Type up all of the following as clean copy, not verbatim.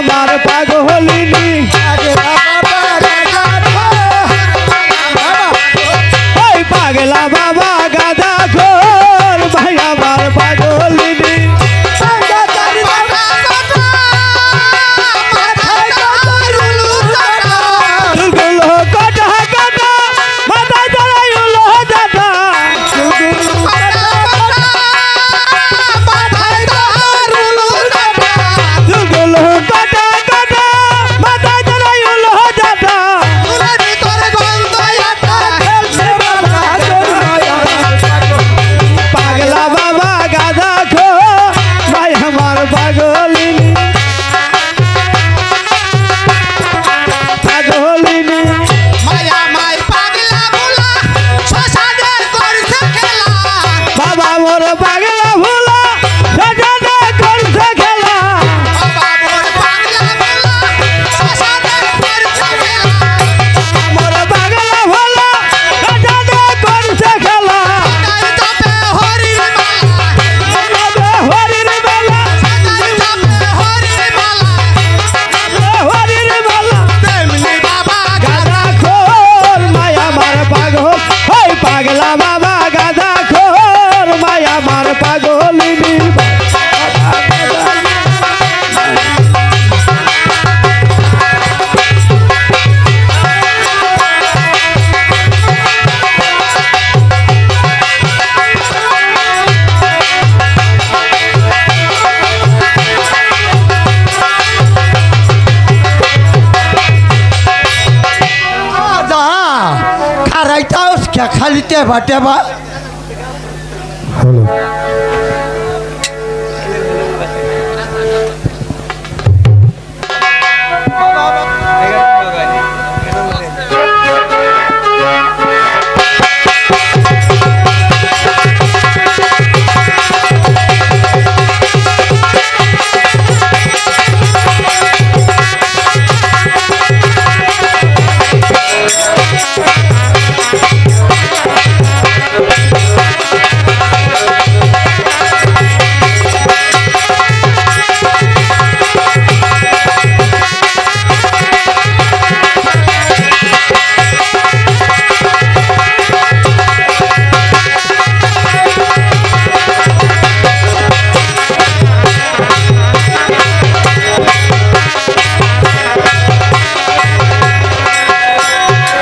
আমার পাগলিনী ওই পাগলা বাবা গাদা খোর ভাই আমার পাগলিনী খালি টেবা টেবা হলো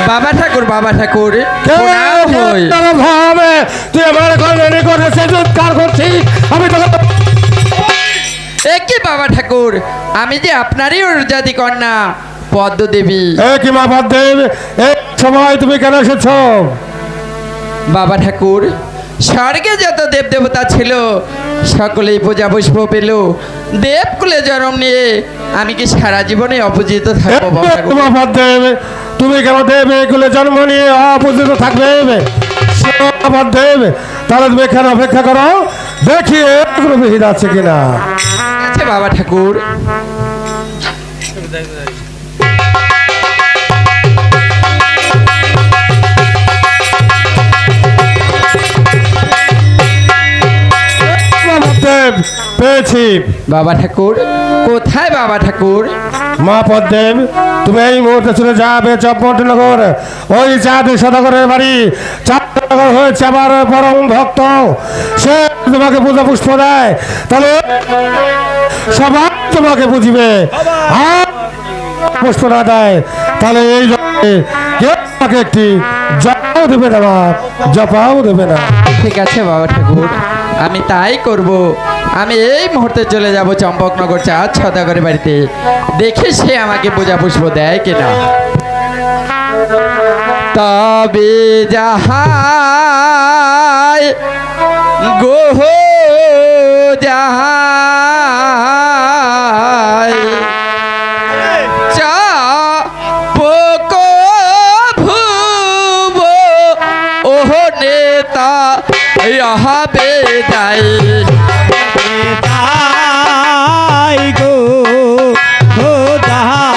বাবা ঠাকুর বাবা ঠাকুর তুই আমার কার করছিস আমি কি বাবা ঠাকুর আমি যে আপনারই জাতি কন্যা পদ্ম দেবী কি মা পদ্মদেব এই সময় তুমি কেন এসেছ? বাবা ঠাকুর স্বর্গে যত দেব দেবতা ছিল সকলেই পূজা পুষ্প পেল দেবকুলে জন্ম নিয়ে আমি কি সারা জীবনে অপূজিত থাকবো বাবা ঠাকুর? পদ্মদেব তুমি কেন দেবে কুলে জন্ম নিয়ে অপূজিত থাকবে? পদ্মদেব তাহলে তুমি এখানে অপেক্ষা করো দেখি কোনো বিহিত আছে কিনা। আচ্ছা বাবা ঠাকুর পেয়েছি। বাবা ঠাকুর কোথায় বাবা ঠাকুর? মা পদ্মদেব তুমি এই মুহূর্তে চলে যাবে চম্পটনগর ওই চাঁদ সদাগরের বাড়ি। চাঁদনগর হয়েছে আমার পরম ভক্ত, সে তোমাকে পূজা পুষ্প দেয় তাহলে সবাই তোমাকে বুঝিবে, আর পুষ্প না দেয় তাহলে এই কেউ তোমাকে একটি জপাও দেবে না, জপাও দেবে না। ঠিক আছে বাবা ঠাকুর আমি তাই করব। আমি এই মুহূর্তে চলে যাব চম্পকনগর চাঁদ সদাগরের বাড়িতে, দেখে সে আমাকে পূজা পুষ্প দেয় কিনা। তবে যাহাই গোহ যাহাই চাপক ভুব ওহ নেতা হবে যাই গো খোদাই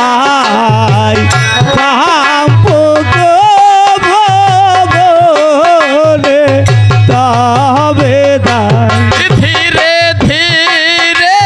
ভবনে তবে দাই ধীরে ধীরে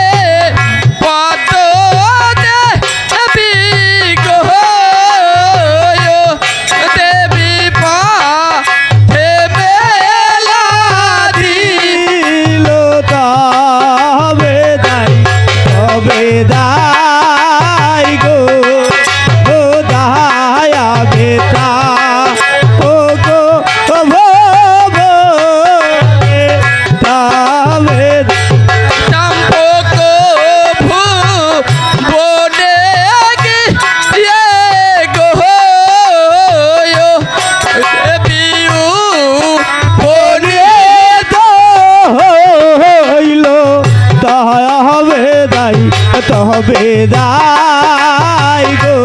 দাই গো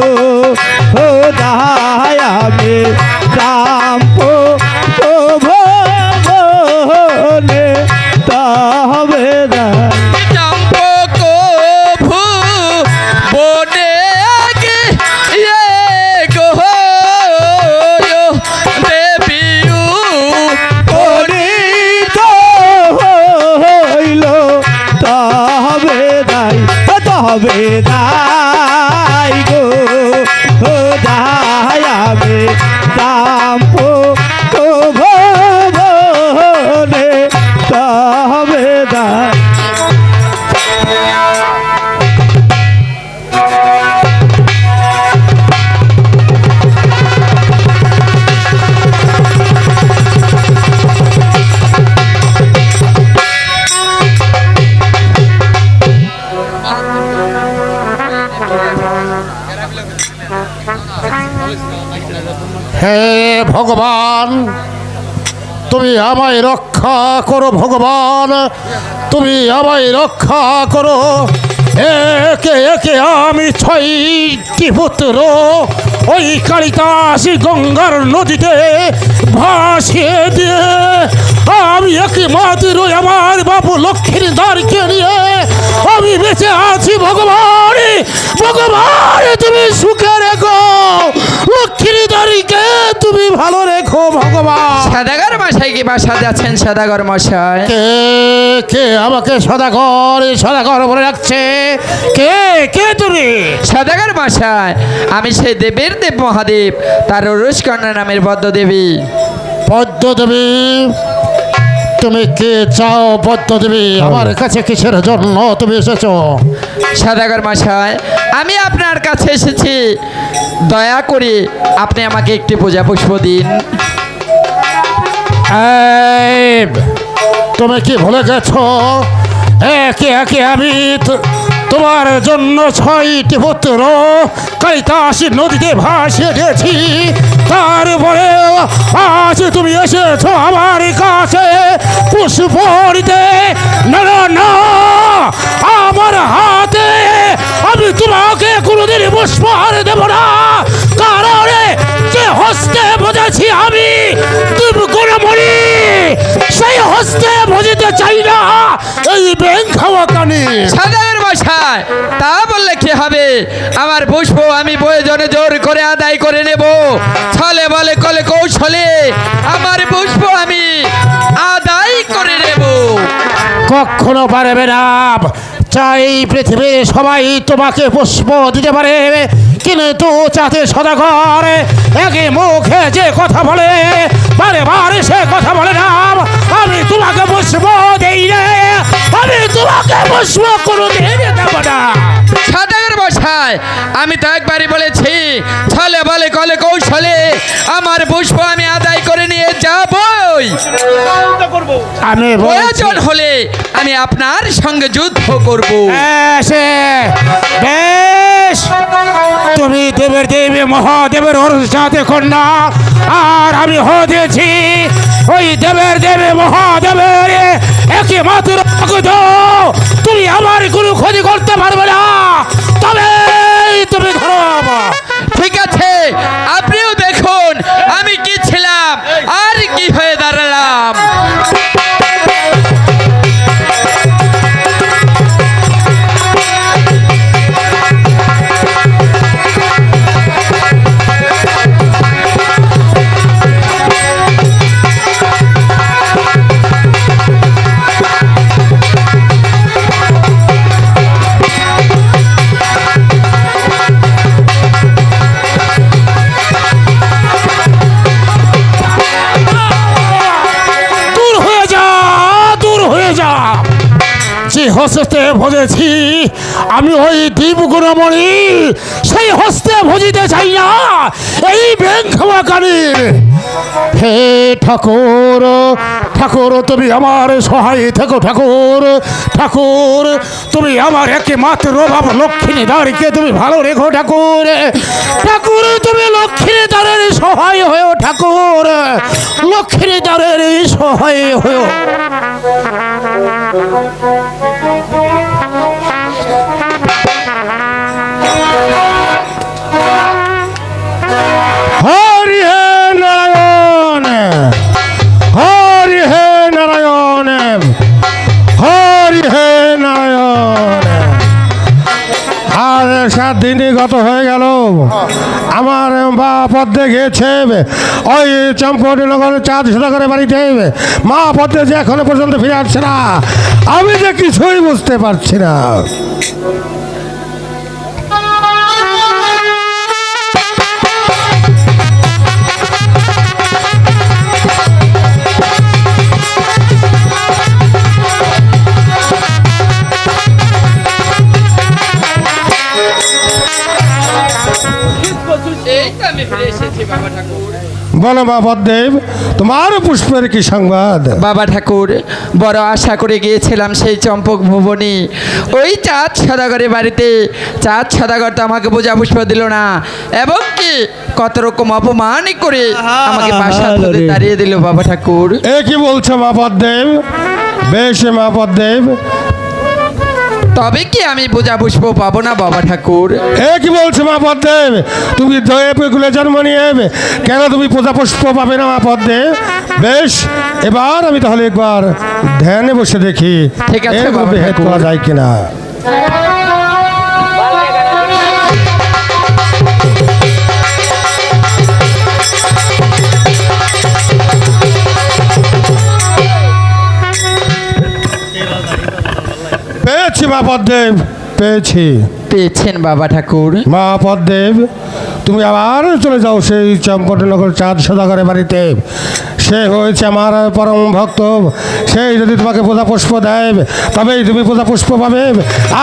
ও দাই আমি রাম ভবনে তবে দাই চম্পকভু বনে গিয়ে গো দেবীউ পরিত হইল তবে দাই গো ও দাই আমি রাম ভবনে তবে দাই হে ভগবান, তুমি আমায় রক্ষা করো ভগবান, তুমি আমায় রক্ষা করো। একে একে আমি 6টি পুত্র ওই কালিদাসী গঙ্গার নদীতে ভাসিয়ে দিয়ে আমি একমাত্র আমার বাবু লক্ষ্মীর দ্বারকে নিয়ে আমি বেঁচে আছি। ভগবান, ভগবান তুমি সুখে রেখো, লক্ষ্মীর দ্বারকে তুমি ভালো রেখো ভগবান। সদাগর মশাই কি বাসা যাচ্ছেন? সদাগর মশাই, কে কে আমাকে সদাগর বলে রাখছে? কে কে তুমি? সদাগর মশাই, আমি সেই দেবের দেব মহাদেব, তার রুষকন্যা নামের বদ্মদেবী। পদ্মদেবী, তুমি কে চাও পদ্মদেবী? আমার কাছে কিসের জন্য তুমি এসেছো? সদাগর মশাই, আমি আপনার কাছে এসেছি, দয়া করে আপনি আমাকে একটি পূজা পুষ্প দিন। এই, তুমি কি ভুলে গেছো? একে একে আমি তোমার জন্য 6টি পুত্র কালিদাসী নদীতে ভাসিয়ে দিয়েছি। তারপরে আজ তুমি এসেছো আমার কাছে পুষ্প দিতে? না না না, আমার হাতে আমি তোমাকে কোনোদিন পুষ্প আর দেব না, কারণ যে হস্তে বোঝাচ্ছি আমি গুণমণি, সেই হস্তে বুঝিতে চাই না এই ব্যাং খাওয়া কানি। সদাগর মশাই, তা বললে কি হবে? আমার পুষ্প আমি প্রয়োজনে জোর করে আদায় করে নেব, ছলে বলে কলে কৌশলে আমার পুষ্প আমি আদায় করে নেব। কখনো পারবে না। চাই পৃথিবীর সবাই তোমাকে পুষ্প দিতে পারে, কিন্তু চাতে সদাগর একে মুখে যে কথা বলে বারে বারে সে কথা বলে না। আমি তোমাকে পুষ্প দেই রে, আমি তোমাকে পুষ্প কোনোদিন দেব না। সদাগর মশাই, আমি তো একবারই বলেছি, ছলে বলে কলে কৌশলে আমার পুষ্প আমি আদায় করে নিয়ে যাবই। আমি প্রয়োজন হলে আমি আপনার সঙ্গে যুদ্ধ করব। বেশ, তুমি দেবের দেবী মহাদেবের অরুষাতে কন্যা, আর আমি হয়েছি ওই দেবের দেবী মহাদেবের একমাত্র ভক্ত। তুমি আমার কোনো ক্ষতি করতে পারবে না, তবে তুমি ধরো। ঠিক আছে, আপনিও দেখুন আমি কি ছিলাম আর কি হয়ে দাঁড়ালাম। যে হস্তে ভজেছি আমি ওই দীপ গুণমণি, সেই হস্তে ভজিতে চাই না এই ব্যাং খাওয়া কানির। হে ঠাকুর, ঠাকুর তুমি আমার সহায় থেকো। ঠাকুর, ঠাকুর তুমি আমার একমাত্র বাবা লক্ষ্মী দ্বারকে তুমি ভালো রেখো। ঠাকুর, ঠাকুর তুমি লক্ষ্মী দ্বারের সহায় হয়েও। ঠাকুর, লক্ষ্মী দ্বারের সহায় হয়েও। দিনই গত হয়ে গেল, আমার মা পদ্মে গিয়েছে ওই চম্পটনগরের চাঁদ সদাগরের বাড়িতে। মা পদ্মে যে এখনো পর্যন্ত ফিরে আসছে না, আমি যে কিছুই বুঝতে পারছি না। এই তো আমি ফিরে এসেছি বাবা ঠাকুর। বলো মা পদ্মেব, তোমার পুষ্পের কি সংবাদ? বাবা ঠাকুর, বড় আশা করে গিয়েছিলাম সেই চম্পক ভুবনে, ওই চাঁদ সদাগরের বাড়িতে। চাঁদ সদাগর তো আমাকে বোঝা পুষ্প দিল না, এবং কি কত রকম অপমান করে আমাকে প্রাসাদ হতে তাড়িয়ে দিল বাবা ঠাকুর। এ কি বলছো মা পদ্মেব? বেশ মা পদ্মেব, তবে কি আমি বোঝা পুষ্প পাবো না বাবা ঠাকুর? এ কি বলছো মা পদ্মেব? তুমি দয়েকুলে জন্ম নিয়ে কেন তুমি পূজা পুষ্প পাবে না মা পদ্মেব? বেশ, এবার আমি তাহলে একবার ধ্যানে বসে দেখি ঠিক আছে এর বাবা ভেদ ঠাকুর। করা যায় কিনা। পেয়েছি মা পদ্মেব, পেয়েছি। পেয়েছেন বাবা ঠাকুর? মা পদ্মেব, তুমি আবার চলে যাও সেই চম্পটনগর চাঁদ সদাগরের বাড়িতে। সে হয়েছে আমার পরম ভক্ত, সেই যদি তোমাকে পূজা পুষ্প দেয় তবেই তুমি পূজা পুষ্প পাবে,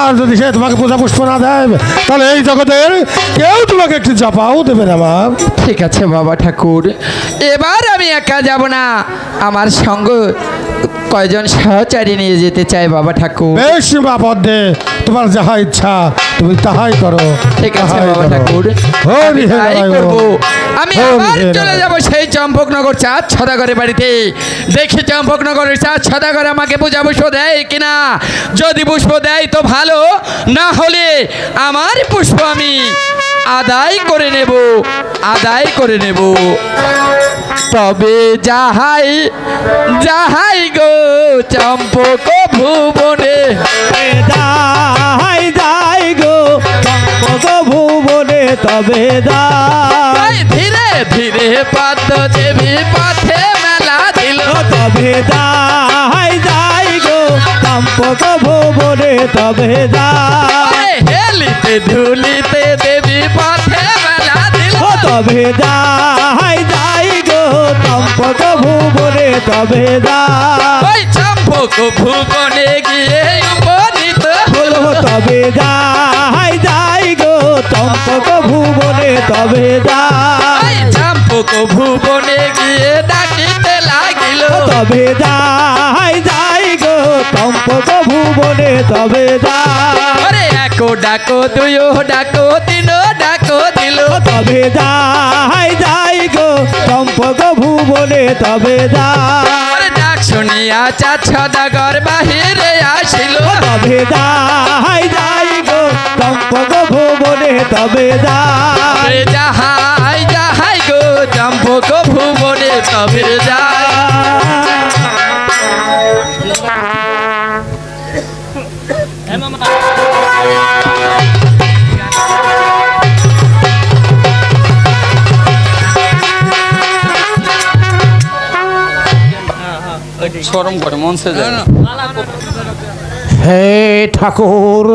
আর যদি সে তোমাকে পূজা পুষ্প না দেয় তাহলে এই জগতের কেউ তোমাকে একটি জপাও দেবে না মা। ঠিক আছে বাবা ঠাকুর, এবার আমি একা যাব না, আমার সঙ্গ কয়জন সহচারী নিয়ে যেতে চাই বাবা ঠাকুর। বেশ মা পদ্মে, তোমার যাহা ইচ্ছা তুমি তাহাই করো। ঠিক আছে তাহাই বাবা করো। ঠাকুর, হরি আমি হে তাই নারায়ণ। করবো। আমি হরি আবার হে চলে নারায়ণ। যাব সেই চম্পকনগর চাঁদ সদাগরের বাড়িতে, দেখি চম্পকনগরের চাঁদ সদাগর আমাকে পূজা পুষ্প দেয় কিনা। যদি পুষ্প দেয় তো ভালো, না হলে আমার পুষ্প আমি আদায় করে নেব, আদায় করে নেব। তবে যাহাই যাহাই গো চম্পক ভুবনে, যাই যাই গো চম্পক ভুবনে, তবে যাই তাই ধীরে ধীরে পদ্ম দেবী পথে মেলা দিল। তবে যাই যাই গো চম্পক ভুবনে, তবে যাই হেলিতে ধুলিতে দেবী পথে মেলা দিল। তবে যাই যাই গো চম্পক ভুবনে, তবে যাই ওই চম্পক ভুবনে গিয়ে উপনীত হলো। তবে যাই যাই গো চম্পক ভুবনে, তবে যাই ওই চম্পক ভুবনে গিয়ে ডাকিতে লাগিল। তবে যাই যাই গো চম্পক ভুবনে, তবে যাই ওরে একো ডাকো দুইও ডাকো তিনও ডাকো দিল। তবে যাই যাই গো চম্পক ভুবনে, তবে যাই ওরে ডাক শুনিয়া চাঁদ সদাগর বাহিরে আসিল। তবে যাই যাই গো চম্পক ভুবনে, তবে যাই ওরে যাহাই যাহাই গো চম্পক ভুবনে, তবে যায়। শরম করে মন সে যায় না। হে ঠাকুর,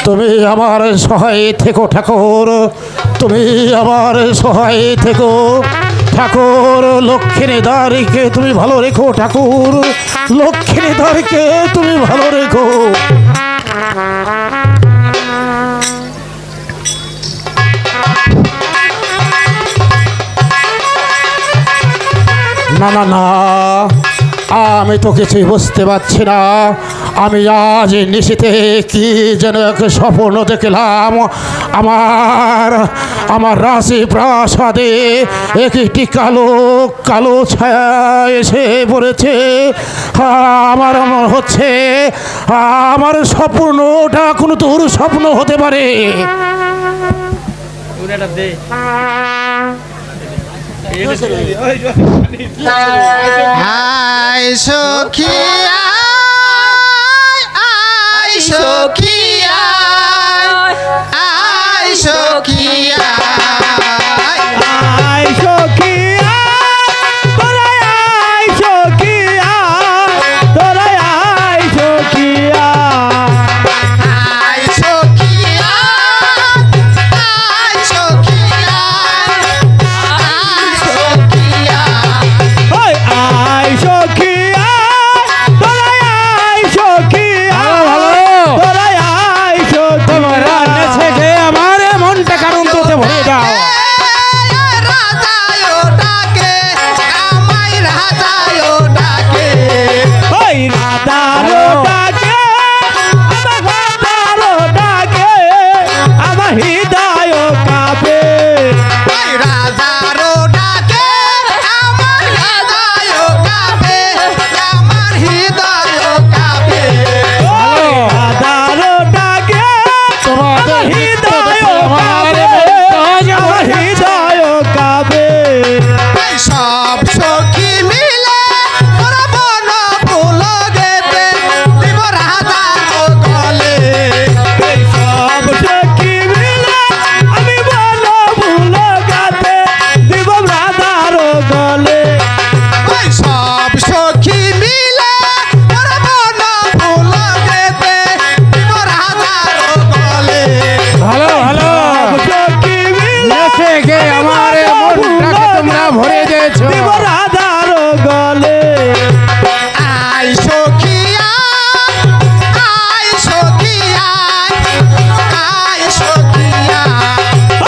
তুমি আমার সহায় থেকো ঠাকুর, তুমি আমার সহায় থেকো ঠাকুর। লক্ষ্মী দ্বারকে তুমি ভালো রেখো ঠাকুর, লক্ষ্মী দ্বারকে তুমি ভালো রেখো। না না না, আমি তো কিছুই বুঝতে পারছি না। আমি আজ নিশীতে কি যেন এক স্বপ্ন দেখলাম। আমার রাশি প্রাসাদে একটি কালো কালো ছায়া এসে পড়েছে। আমার মনে হচ্ছে আমার স্বপ্নটা কোনো তোর স্বপ্ন হতে পারে। আয় সখী আয়, আয় সখী আয়, রেখে আমার মনটাকে তোমরা ভরে দিয়েছো। দেব রাধার গলে। আয় সখী আয় সখী আয় সখী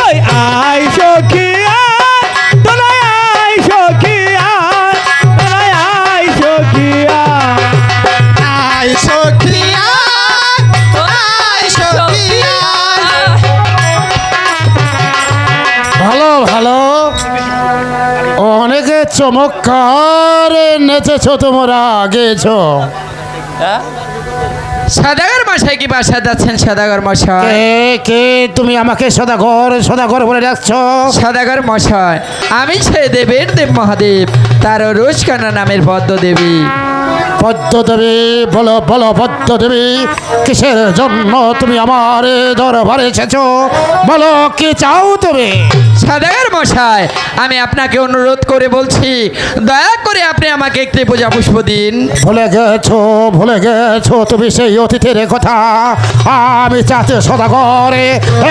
ওই আয় সখী আয়, তোরা আয় সখী আয়, তোরা আয় সখী আয়। আয় সখী আয় সখী ভালো ভালো, অনেকে চমৎকার নেচেছো, তোমরা গেছো। সদাগর মশাই কি বাসা যাচ্ছেন? সদাগর মশাই, কে কে তুমি আমাকে সদাগর বলে ডাকছো? সদাগর মশাই, আমি সে দেবের দেব মহাদেব, তার রোজকানা নামের পদ্ম দেবী। পদ্মদেবী, বলো বলো পদ্মদেবী, কিসের জন্য তুমি আমার দরবারে এসেছো? বলো কি চাও তুমি? সদাগর মশাই, আমি আপনাকে অনুরোধ করে বলছি, দয়া করে আপনি আমাকে একটি পূজা পুষ্প দিন। ভুলে গেছো তুমি সেই অতীতের কথা। আমি চাতে সদাগরে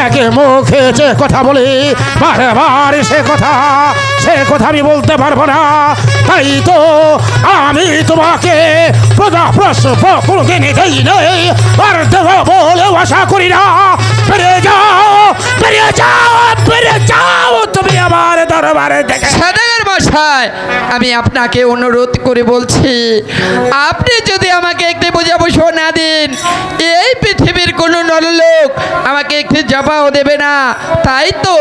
একে মুখে যে কথা বলি, বারে বারে সে কথা আমি বলতে পারবো না। তাই তো আমি তোমাকে প্রজা প্রশ্ন কোনোদিনই দেই নেই, আর দেব বলে আশা করি না। বেরিয়ে যাও তুমি আমার দরবারে দেখে। সদাগর মশাই, আমি আপনাকে অনুরোধ করে বলছি, আপনি যদি আমাকে একটি পূজা পুষ্প না দিন, এই পৃথিবীর কোনো নরলোক আমাকে একটি জবাও দেবে না। তাই তো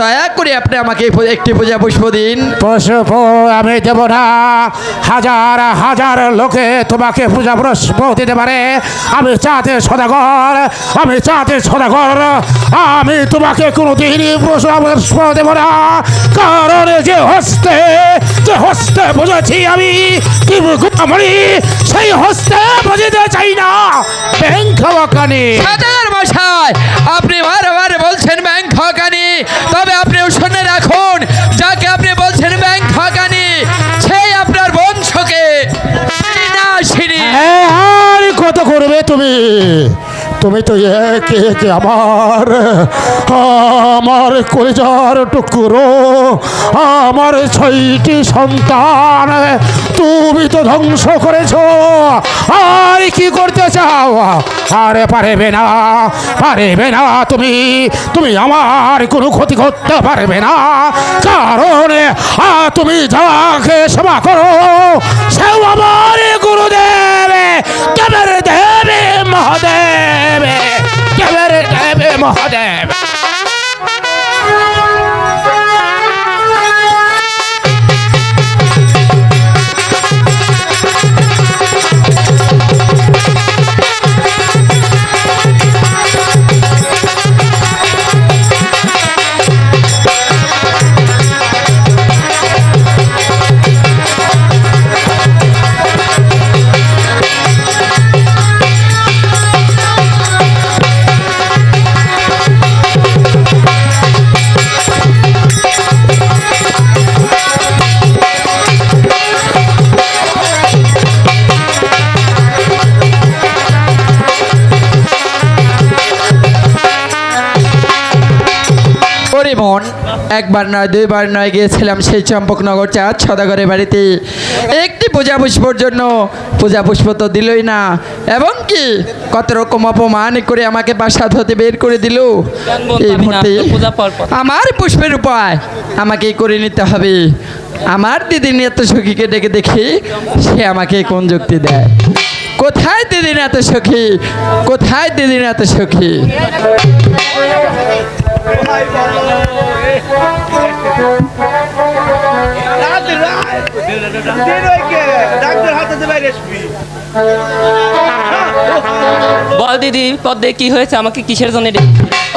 দয়া করে আপনি আমাকে একটি পূজা পুষ্প দিন। পুষ্প আমি দেব না। হাজার হাজার লোকে তোমাকে পূজা পুষ্প দিতে পারে, আমি চাতে সদাগর, আমি তোমাকে কোনোদিনই পুষ্প দেব না। কারণ যে হস্তে বুঝেছি আমি কি গুণামণি, সেই হস্তে বুঝিতে চাই না ব্যাংক খাওয়াকানি। সদাগর মশাই, আপনি বারবার বলছেন ব্যাংক খাওয়াকানি, তবে আপনিও শুনে রাখুন, যাকে আপনি বলছেন ব্যাংক খাওয়াকানি, সেই আপনার বংশকে চিনি। আর কত করবে তুমি? তুমি তো একে একে আমার কলিজার টুকরো, আমার 6টি সন্তান তুমি তো ধ্বংস করেছো। আর কি করতে চাও? আরে পারবে না তুমি আমার কোনো ক্ষতি করতে পারবে না। কারণ তুমি যাকে সেবা করো সেও আমার গুরুদেব, দেবের দেবে মহাদেব, দেবের দেবে মহাদেব। ওরে মন, একবার নয় দুইবার নয় গিয়েছিলাম সেই চম্পকনগর চাঁদ সদাগরের বাড়িতে, একটি পূজা পুষ্পর জন্য পূজা পুষ্প তো দিলই না, এবং কি কত রকম অপমান করে আমাকে বাসা হতে বের করে দিল। এই মুহূর্তে আমার পুষ্পের উপায় আমাকেই করে নিতে হবে। আমার দিদি এত সখীকে ডেকে দেখি সে আমাকে কোন যুক্তি দেয়। কোথায় দিদি এত সখী, কোথায় দিদি এত সখী? বল দিদি, পদ্মে কি হয়েছে? আমাকে কিসের জন্য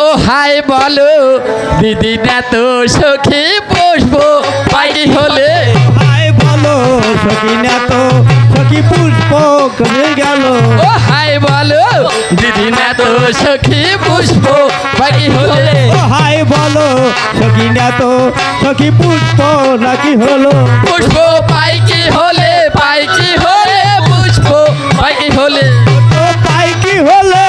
ও হাই বলো দিদি না তো সখী পুষ্প পাই হলে। হাই বলো সখী না তো সখী পুষ্প করে গেল। ও হাই বলো দিদি না তো সখী পুষ্প পাই হলে। ও হাই বলো সখী না তো সখী পুষ্প নাকি হলো। পুষ্প পাই কি হলে, পাই কি হলে, পুষ্প পাই কি হলে। ও পাই কি হলে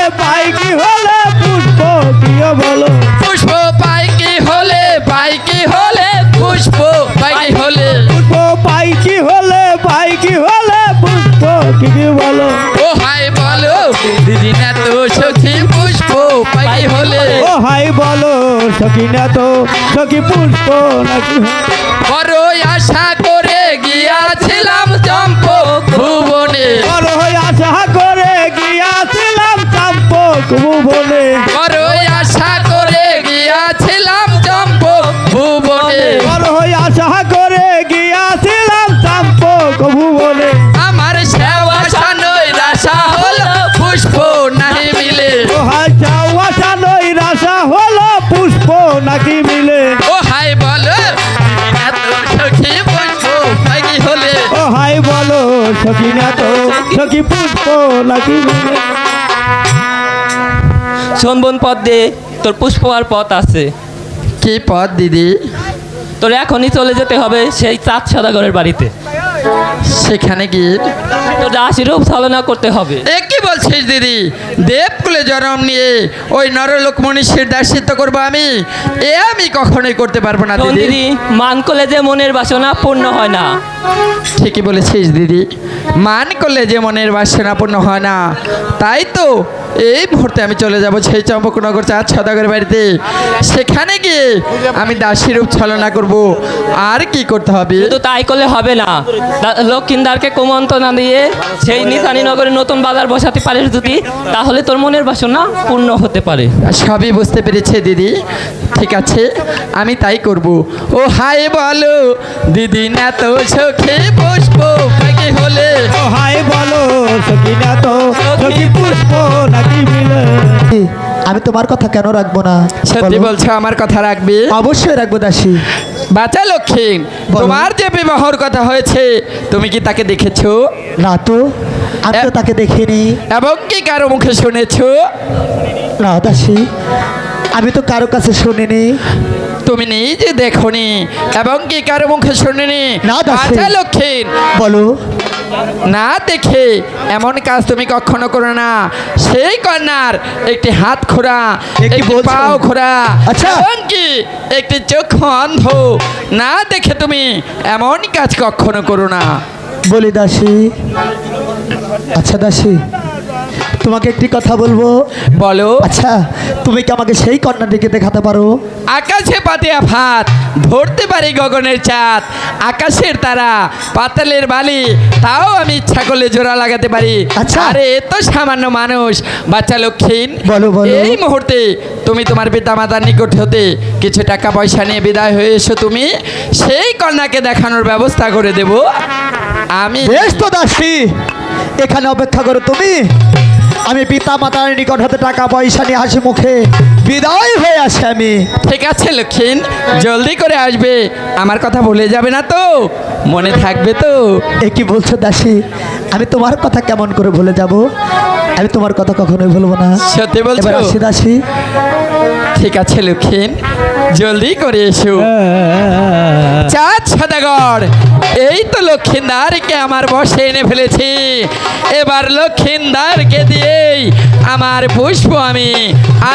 পুষ্প প্রিয় বলো। পুষ্প পাই কি হলে, পাই কি বলো সখী না তো সখী পুষ্প নাকি বড়ই আশা করে গিয়াছিলাম চম্পক ভুবনে বড়ই আশা করে গিয়াছিলাম চম্পক ভুবনে বড়ই আশা করে গিয়াছিলাম চম্পক ভুবনে বড়ই আশা করে গিয়াছিলাম চম্পক ভুবনে আমার সেবা সানই রাশা হলো পুষ্প নাহি মিলে ও হাই চাওয়া নই রাশা হলো পুষ্প নাকি মিলে ও হাই বলো এত সখী পুষ্প নাকি হলে ও হাই বলো সখী না তো সখী পুষ্প নাকি মিলে শোন বোন পদ্মে, তোর পুষ্প আর পথ আছে। কি পথ দিদি? তোর এখনই চলে যেতে হবে সেই চাঁদ সদাগরের বাড়িতে। সেখানে গিয়ে তোর দাসীরূপ ছলনা করতে হবে। এ কি বলছিস দিদি? দেবকুলে জন্ম নিয়ে ওই নরলোক মনীষীর দাসিত্ব করবো আমি? এ আমি কখনোই করতে পারবো না শোন দিদি। দিদি, মান করলে যে মনের বাসনা পূর্ণ হয় না। ঠিকই বলেছিস দিদি, মান করলে যে মনের বাসনা পূর্ণ হয় না। তাই তো এই মুহূর্তে আমি চলে যাব সেই চম্পকনগর চাঁদ সদাগরের বাড়িতে। সেখানে গিয়ে আমি দাসীরূপ ছলনা করব। আর কি করতে হবে? কিন্তু তাই করলে হবে না। লক্ষিন্দারকে কুমন্ত্রণা দিয়ে সেই নিশানীনগরের নতুন বাজার বসাতে পারিস যদি, তাহলে তোর মনের বাসনা পূর্ণ হতে পারে। সবই বুঝতে পেরেছে দিদি, ঠিক আছে আমি তাই করব। ও হাই বলো দিদি না তো সখী পুষ্প নাকি হলে ও হাই বলো সখী না তো সখী পুষ্প নাকি মিলে আমি তোমার কথা কেন রাখবো না? সত্যি বলো। বলছো আমার কথা রাখবে? অবশ্যই রাখবো দাসী। বাচ্চা লক্ষ্মী, বলো। তোমার যে বিবাহর কথা হয়েছে তুমি কি তাকে দেখেছো? না তো, আমি তো তাকে দেখিনি। এবং কি কারো মুখে শুনেছো? না দাসী, আমি তো কারো কাছে শুনিনি। তুমি নিজে দেখোনি এবং কি কারো মুখে শুনিনি? না, দাসী। বাচ্চা লক্ষ্মী, বলো। না দেখে এমন কাজ তুমি কখনো করো না। সেই কন্যার একটি হাত খোড়া, এ কি একটি বলছো? পাও খোড়া, আচ্ছা। এবং কি একটি চোখ অন্ধ। না দেখে তুমি এমন কাজ কখনো করো না। বলি দাসী, আচ্ছা দাসী, তোমাকে একটি কথা বলবো। বলো। আচ্ছা, তুমি কি আমাকে সেই কন্যাটিকে দেখাতে পারো? আকাশে পাতিয়া ভাত, ধরতে পারি গগনের চাঁদ। আকাশের তারা, পাতালের বালি, তাও আমি ইচ্ছা করলে জোড়া লাগাতে পারি। আচ্ছা। আরে এ তো সামান্য মানুষ। বাচ্চা লক্ষ্মীন, বলো, বলো। এই মুহূর্তে তুমি তোমার পিতামাতার নিকট হতে কিছু টাকা পয়সা নিয়ে বিদায় হয়ে এসো। তুমি সেই কন্যাকে দেখানোর ব্যবস্থা করে দেব আমি। বেশ তো দাসী, এখানে অপেক্ষা করো তুমি। আমি পিতা মাতার নিকট হতে টাকা পয়সা নিয়ে হাসি মুখে বিদায় হয়ে আসি আমি। ঠিক আছে লক্ষ্মীন, জলদি করে আসবে। আমার কথা ভুলে যাবে না তো? মনে থাকবে তো? এ কি বলছো দাসী? আমি তোমার কথা কেমন করে ভুলে যাব? আমি তোমার কথা কখনোই ভুলবো না। সত্যি বলছো? এবার আসি দাসী। ঠিক আছে লক্ষ্মীন, জলদি করে এসো। চাঁদ সদাগর, এই তো লক্ষিন্দারকে আমার বসে এনে ফেলেছি। এবার লক্ষিন্দারকে দিয়েই আমার পুষ্প আমি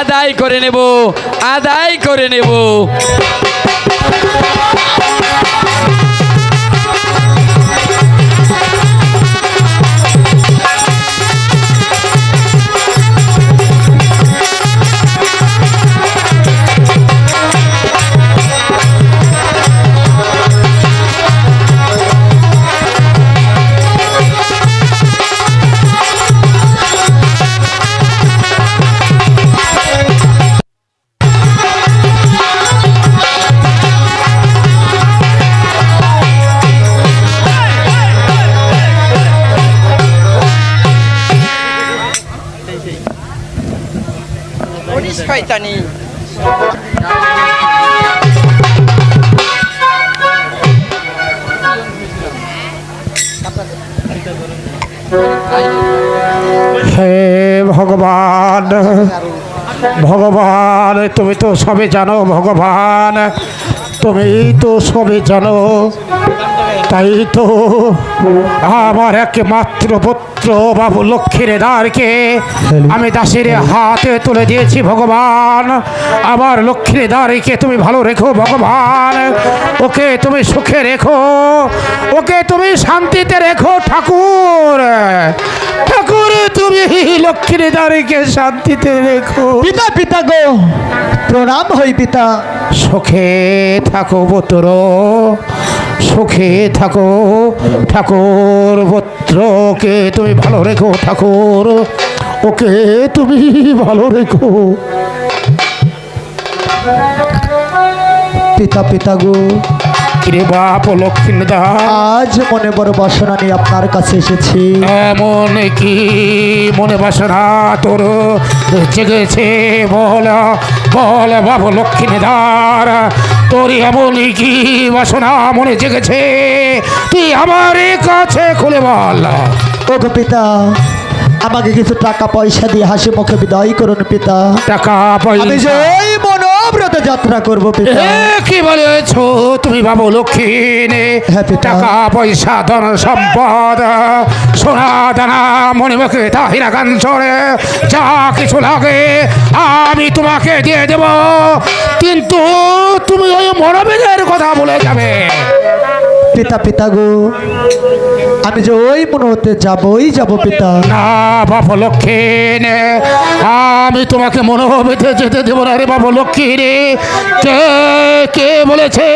আদায় করে নেব, আদায় করে নেব। শয়তানি। হে ভগবান, ভগবান তুমি তো সবে জানো ভগবান। তুমি তো সবে জানো, তাই তো আমার একমাত্র পুত্র বাবু লক্ষ্মীর দ্বারকে আমি দাসের হাতে তুলে দিয়েছি ভগবান। আমার লক্ষ্মীর দ্বারকে তুমি ভালো রেখো ভগবান, ওকে তুমি সুখে রেখো, ওকে তুমি শান্তিতে রেখো ঠাকুর। ঠাকুর তুমি লক্ষ্মীর দ্বারকে শান্তিতে রেখো। পিতা পিতা গো, প্রণাম হই পিতা। সুখে থাকো পুত্র, সুখে থাকো ঠাকুর। পুত্রকে তুমি ভালো রেখো ঠাকুর, ওকে তুমি ভালো রেখো। পিতা পিতা গো, কিরে বাপ লক্ষ্মীদা, আজ মনে বড় বাসনা নিয়ে আপনার কাছে এসেছি। এমন কি মনে বাসনা তোর জেগেছে বল, বল বাবু লক্ষ্মীদার, তোর এমন কি বাসনা মনে জেগেছে, তুই আমার কাছে খুলে বল। ও গো পিতা, আমাকে কিছু টাকা পয়সা দিয়ে হাসি মুখে বিদায় করুন পিতা। টাকা আমি যে পয়সা এই মনোব্রত যাত্রা করব পিতা। কি বলেছো তুমি বাবু লক্ষ্মী? হ্যাঁ পিতা। টাকা পয়সা ধন সম্পদ সোনা দানা মণিমুখে তাহিরা কাঞ্চনে যা কিছু লাগে আমি তোমাকে দিয়ে দেব, কিন্তু তুমি ওই মনোবেদের কথা বলে যাবে। পিতা পিতা গো, আমি যে ওই মনোতে যাবই যাব পিতা। না বাবু লক্ষ্মী, আমি তোমাকে মনোবেদে যেতে দেবো না রে বাবু লক্ষ্মী রে। কে কে বলেছে,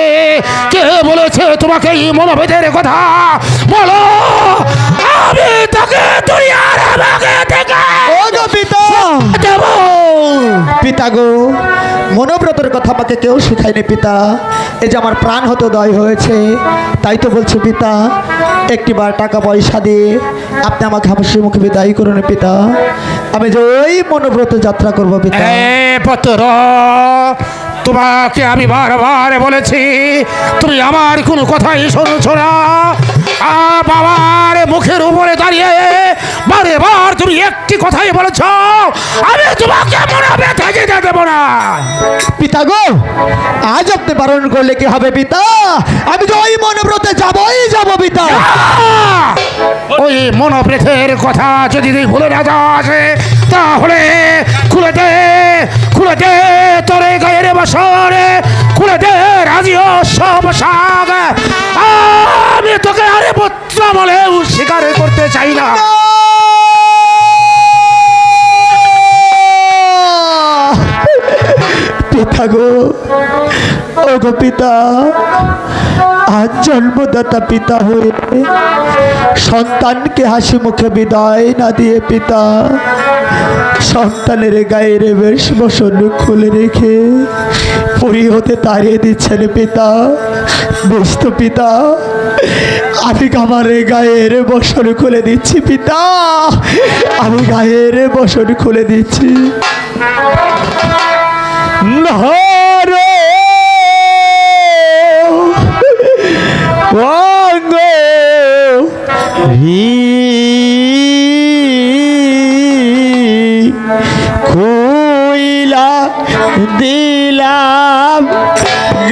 কে বলেছে তোমাকে এই মনোবেদের কথা বলো? আমি তাকে দুনিয়ার আগে থেকে ও গো পিতা, দেব। পিতা গো, মনোব্রতের কথা আমাকে কেউ শেখায়নি পিতা। এই যে আমার প্রাণ হতে দয় হয়েছে, তাই তো বলছি পিতা, একটিবার টাকা পয়সা দিয়ে আপনি আমাকে হাসি মুখে বিদায় করুন পিতা। আমি যে ওই মনোব্রত যাত্রা করব পিতা। এ পুত্র, তোমাকে আমি বারবার বলেছি তুমি আমার কোনো কথাই শুনছো না। বাবার মুখের উপরে দাঁড়িয়ে বারে বার তুমি একটি কথাই বলেছ, আমি তোমাকে মনোবেদে যেতে দেবো না। পিতা গো, আজ আপনি বারণ করলে কি হবে পিতা? আমি যে ওই মনোব্রতে যাবই যাব পিতা। ওই মনোব্রতের কথা যদি তুই ভুলে না যাস, তাহলে খুলে দে, খুলে দে তোর গায়ের বসরে, খুলে দে রাজিও সব সাগ। আমি তোকে আরে পুত্র বলেও স্বীকার করতে চাই না। পিতা গো, ও গো পিতা, আজ জন্মদাতা পিতা হয়ে সন্তানকে হাসি মুখে বিদায় না দিয়ে পিতা সন্তানের গায়ের বেশ বসন খুলে রেখে পুরী হতে তাড়িয়ে দিচ্ছেন পিতা। বেশ তো পিতা, আমি আমার গায়ের বসন খুলে দিচ্ছি পিতা, আমি গায়ের বসন খুলে দিচ্ছি। নারে অঙ্গ খুইলা দিলাম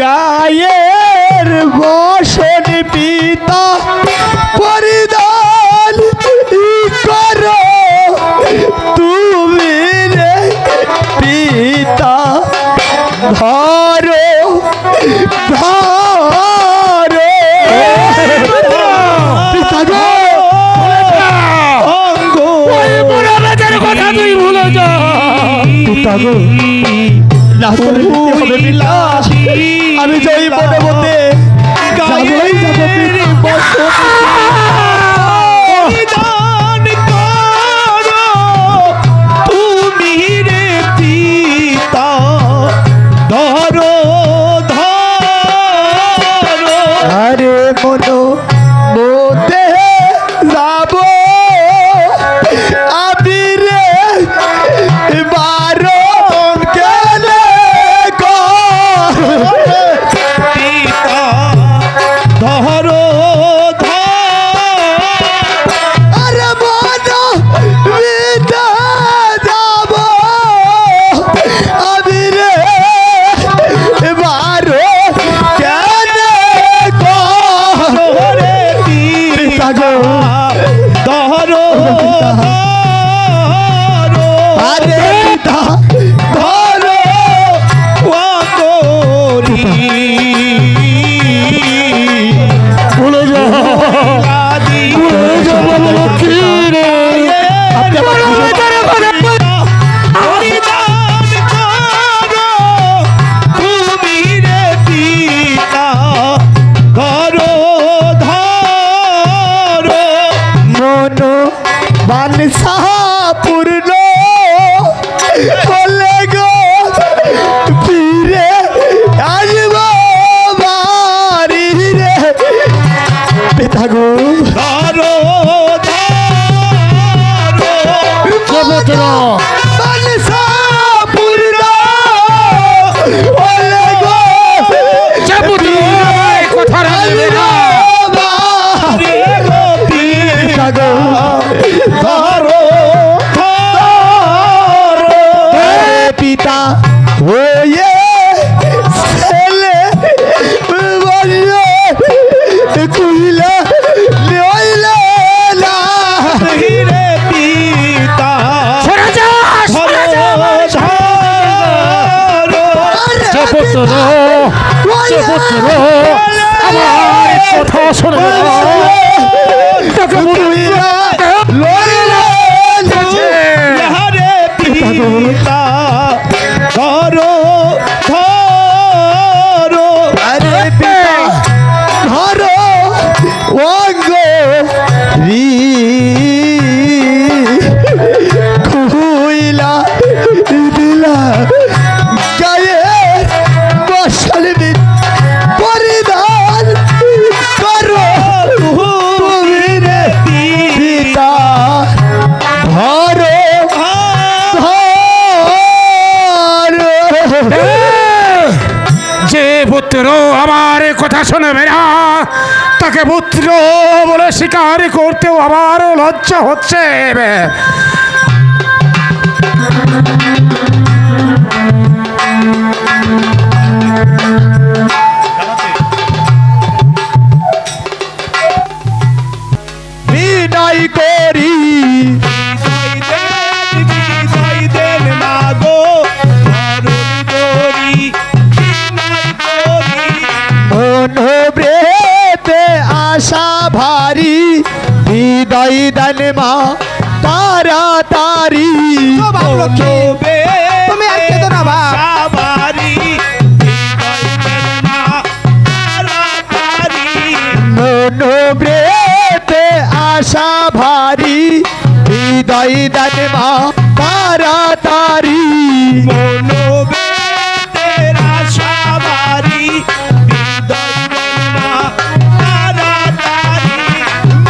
গায়ের বসন পিতা, পরিধান করো তুমি রে পিতা। ধরো ধরো পিতা গো, অঙ্গ মনোবেদের কথা তুই ভুলে যা। পিতা গো, না করে দিতে হবে পিতা। আমি যাই মনে মতে যাবই যাব পিতা। পরিধান করো তুমি রে পিতা, ধরো ধরো। আরে মনো মতে যাব আমি রে, বারণ কেলে পিতা, ধরো ধরো। আরে যে পুত্র আমার কথা শুনে তাকে রে পিতা ধরো ধরো আরে পিতা ধরো অঙ্গ রি খুইলা দিলা গায়ে মশাল পরিধান করো তুমি রে পিতা ধরো ধরো যে পুত্র আমার কথা শুনবে না তাকে পুত্র বলে স্বীকার করতেও আমার লজ্জা হচ্ছে। বিনয় করি মনোব্রেতে আশা ভারী হৃদয় দান মা তাড়াতাড়ি তুমি আর কেঁদো না বাপ মনোব্রেতে আশা ভারী হৃদয় দান মা তাড়াতাড়ি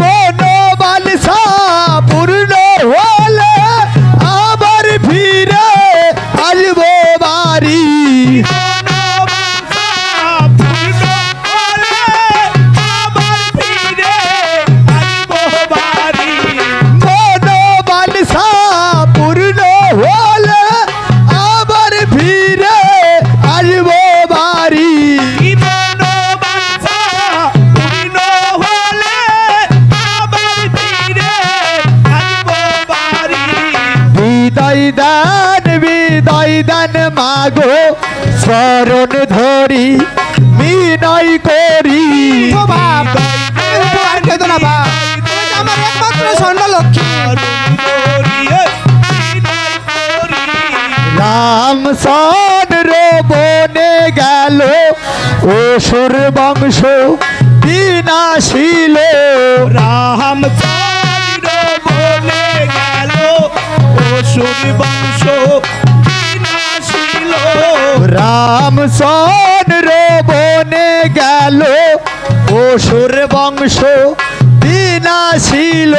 মনোবাঞ্ছা পূর্ণ হলে আবার ফিরে আসবো বাড়ি মনোবাঞ্ছা পূর্ণ হলে আবার ফিরে আসবো বাড়ি বিদায় দান মাগো শরণ ধরি বিনয় করি আমার একমাত্র রাম সদর বনে গেল অসুর বংশ বিনাশিল রাম বলে গেল অসুর বংশ বিনাশিল রাম সদর বনে গেল অসুর বংশ বিনাশিল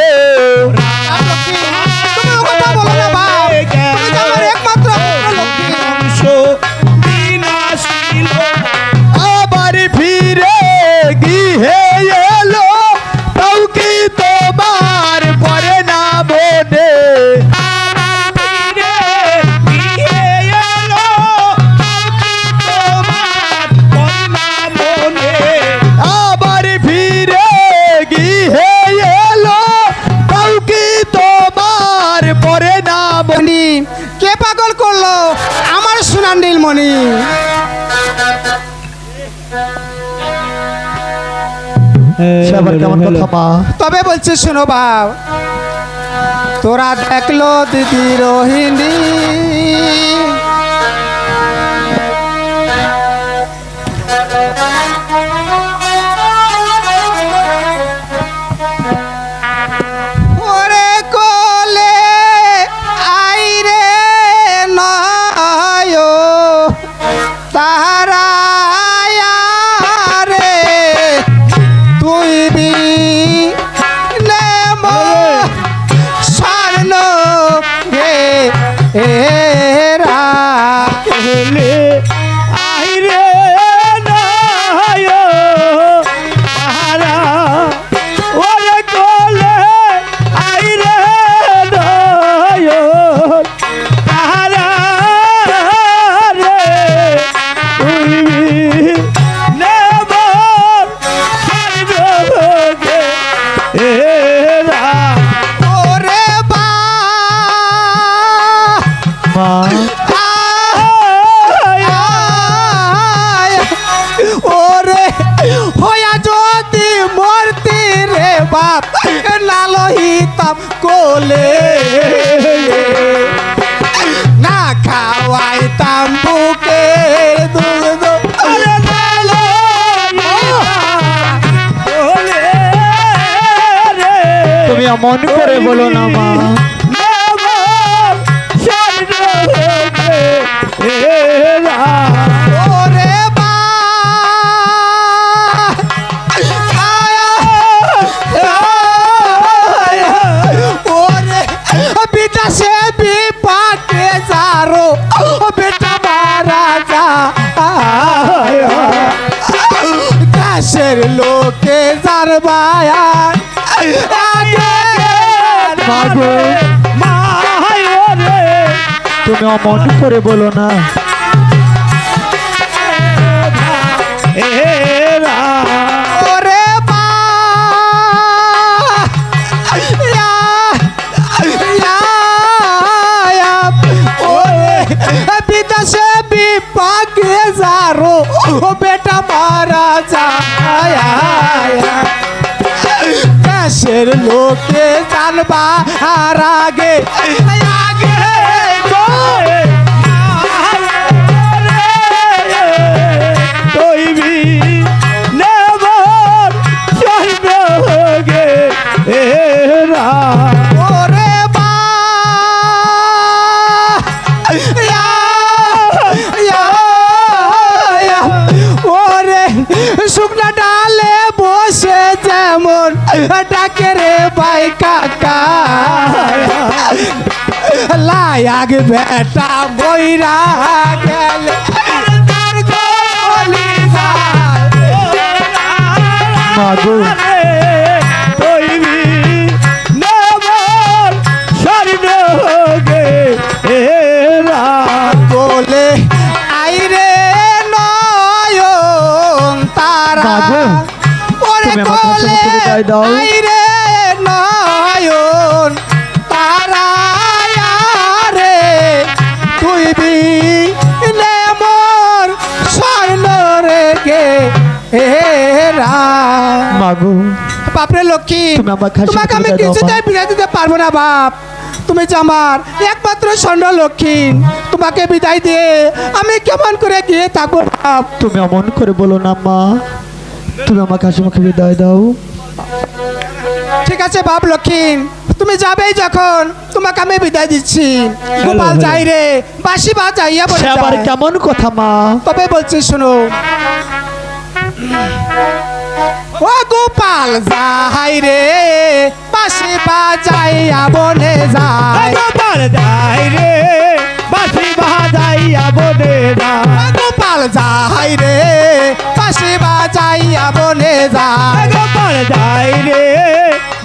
আবার ফিরে গিয়ে এলো তাও কি তোমার পরে না বনে আবার ফিরে গিয়ে এলো তাও কি তোমার পরে না বনি কে পাগল করলো আমার সোনার নীলমণি আবার কেমন কথা মা তবে বলছে শোনো বাপ তোরা দেখলো দিদি রোহিণী ওরে কোলে আইরে নয় তাহারা রে তুই বি স্বর্ণ রে এরা বলে না খাওয়াইতাম বুকে দুধ বলে রে তুমি অমন করে বলো না মা। ওরে বা ওরে বিদেশে বিপাকে যারো বেটা মারা যা দেশের লোকে যার বায়া মাগো তুমি অমন করে বলো না। ওরে বা ওরে বিদেশে বিপাকে যারো বেটা মারা যায় দেশের লোকে জানবা আর আগে তৈবি নেবর চলবে এরা ওরে বা ওরে শুকনা ডালে বসে যেমন ডাকে রে ভাই কাকা লায়াগ বেটা বইরা গেলে তার গলি মাগো তৈবি নেবর স্বর্ণগে এরা বলে আইরে নয়ন তারা মাগো, ওরে তুমি আমার কাছে বলে মুখে বিদায় দাও। আইরে নয়ন তারা রে তুই বি মোর স্বর্ণ রেগে এরা মাগো বাপরে লক্ষ্মী তুমি আমার কাছে তোমাকে আমি বিদায় দাও, কিছুতেই মা। বিদায় দিতে পারবো না বাপ তুমি যে আমার একমাত্র স্বর্ণ লক্ষ্মী তোমাকে বিদায় দিয়ে আমি কেমন করে গিয়ে থাকবো বাপ তুমি অমন করে বলো না মা। তুমি আমার কাছে মুখে বিদায় দাও। ঠিক আছে বাপ লক্ষ্মী তুমি যাবেই যখন তোমাকে আমি বিদায় দিচ্ছি গোপাল হ্যালো। যাই রে বাসি বা যাইয়া বলে সে আবার যায়। কেমন কথা মা? তবে বলছি শোনো ও গোপাল যাই রে বাসি বাজাইয়া বনে যায় গোপাল যাই রে বাসি বাজাইয়া বনে যায় গোপাল যাই রে বাসি বাজাইয়া বনে যায় গোপাল যাই রে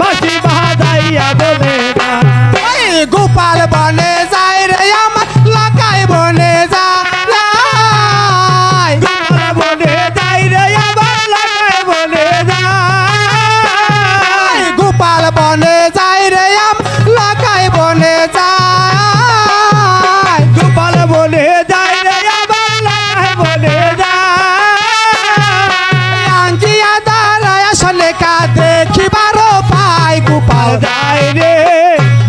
বাসি বাজাইয়া বনে যায় গোপাল বনে যায় রে আমার লাগাই বনে যায় গোপাল বনে যায় রে আমার লাগাই বনে যায় গোপাল বনে যায় রে আম লাগাই বনে যায় গোপাল বনে যায় রে আমার লাগাই বনে যায় আঙ্কিয়া দাঁড়ায় আসলে কা দেখিবারও পাই গোপাল যায় রে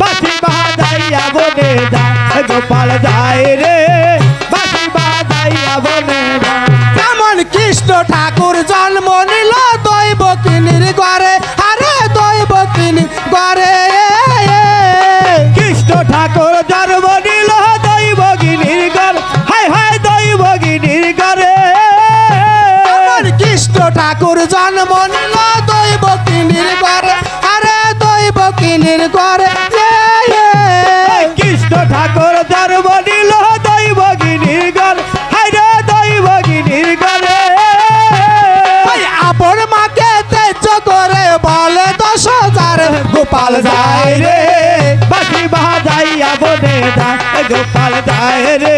বাসি বাজাইয়া বনে যায় গোপাল যায় রে বাসি বাজাইয়া বনে যায় যেমন কৃষ্ণ ঠাকুর জন্ম নিল দৈব কিনির ঘরে আরে দৈব কিনি ঘরে কৃষ্ণ ঠাকুর জন্ম নিল দৈব কিনির ঘর হায় হায় দৈব কিনির ঘরে কৃষ্ণ ঠাকুর জন্ম নিল দৈব কিনির ঘরে আরে দৈব কিনির ঘরে কৃষ্ণ ঠাকুর জন্ম নিল দৈব কিনির ঘর হায় রে দৈব কিনির ঘরে আপন মাকে তেজ করে বলে 10,000 গোপাল যায় রে বাসি বাজাইয়া বনে যায় গোপাল যায় রে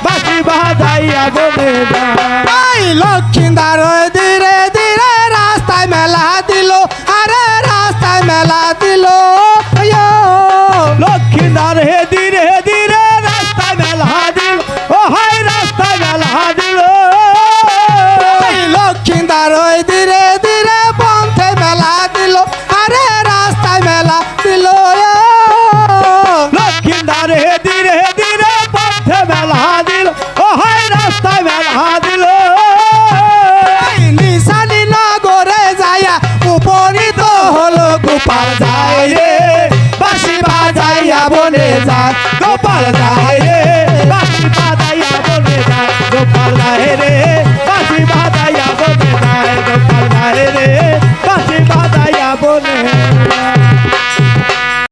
বাসি বাজাইয়া বনে যায় লক্ষ্মীদার ধীরে ধীরে রাস্তায় মেলা দিল আরে রাস্তায় মেলা দিল লক্ষ্মীদার হে ধীরে ধীরে রাস্তায় মেলা দিল ও হাই রাস্তায় মেলা দিল লক্ষ্মীদার ধীরে ধীরে পন্থে মেলা দিল আরে রাস্তায় মেলা দিল হলো গোপাল যায় রে বাঁশি বাজাইয়া বনে যায় গোপাল যায়